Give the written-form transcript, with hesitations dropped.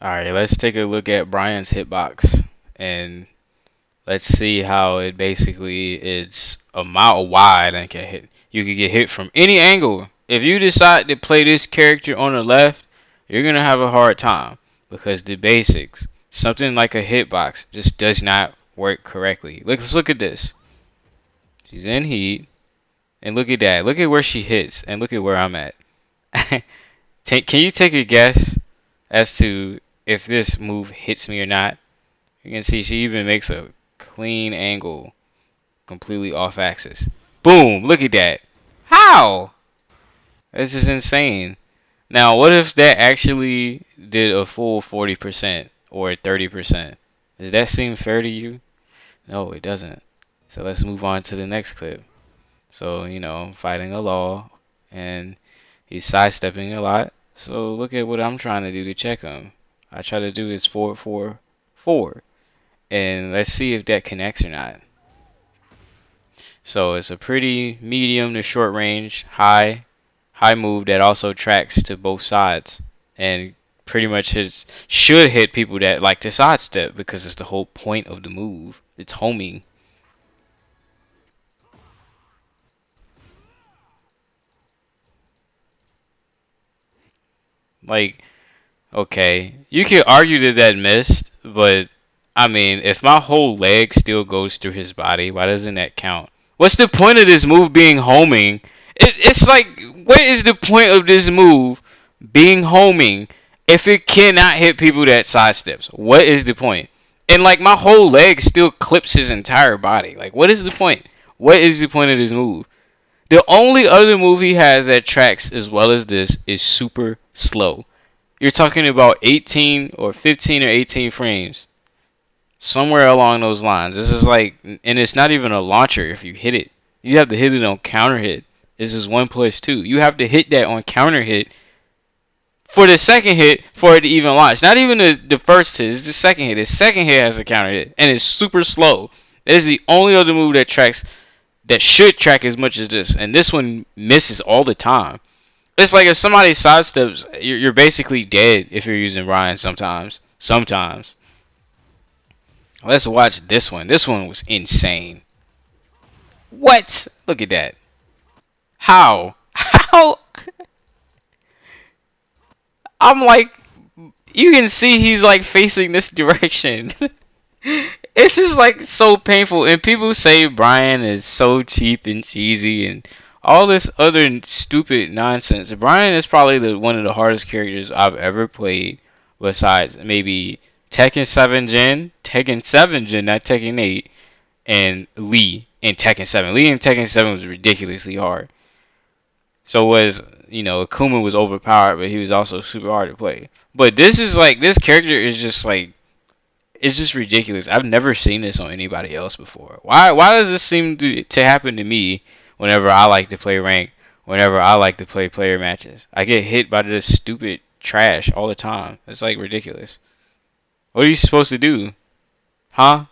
Alright, let's take a look at Bryan's hitbox and let's see how it basically is a mile wide and can hit. You can get hit from any angle. If you decide to play this character on the left, you're gonna have a hard time because the basics, something like a hitbox, just does not work correctly. Let's look at this. She's in heat, and look at that. Look at where she hits, and look at where I'm at. Can you take a guess as to if this move hits me or not? You can see she even makes a clean angle completely off axis. Boom! Look at that. How? This is insane. Now, what if that actually did a full 40% or 30%? Does that seem fair to you? No, it doesn't. So let's move on to the next clip. So, fighting a law, and he's sidestepping a lot. So look at what I'm trying to do to check him. I try to do his 4-4-4. And let's see if that connects or not. So it's a pretty medium to short range, high move that also tracks to both sides. And pretty much should hit people that like to sidestep because it's the whole point of the move. It's homing. Like, okay, you could argue that that missed, but I mean, if my whole leg still goes through his body, why doesn't that count? What's the point of this move being homing? It's like, what is the point of this move being homing if it cannot hit people that sidesteps? What is the point? And like, my whole leg still clips his entire body. Like, what is the point? What is the point of this move? The only other move he has that tracks as well as this is super slow. You're talking about 18 or 15 or 18 frames. Somewhere along those lines. This is like, and it's not even a launcher if you hit it. You have to hit it on counter hit. This is 1+2. You have to hit that on counter hit for the second hit for it to even launch. Not even the first hit, it's the second hit. The second hit has a counter hit, and it's super slow. It is the only other move that tracks, that should track as much as this, and this one misses all the time. It's like if somebody sidesteps, you're basically dead if you're using Bryan sometimes. Sometimes. Let's watch this one. This one was insane. What? Look at that. How? How? I'm like, you can see he's like facing this direction. It's just like so painful. And people say Bryan is so cheap and cheesy and all this other stupid nonsense. Bryan is probably one of the hardest characters I've ever played, besides maybe Tekken 7 Gen, not Tekken 8, and Lee in Tekken 7. Lee in Tekken 7 was ridiculously hard. So was, Akuma was overpowered, but he was also super hard to play. But this is like, this character is just like, it's just ridiculous. I've never seen this on anybody else before. Why does this seem to happen to me whenever I like to play rank, whenever I like to play player matches? I get hit by this stupid trash all the time. It's like ridiculous. What are you supposed to do? Huh?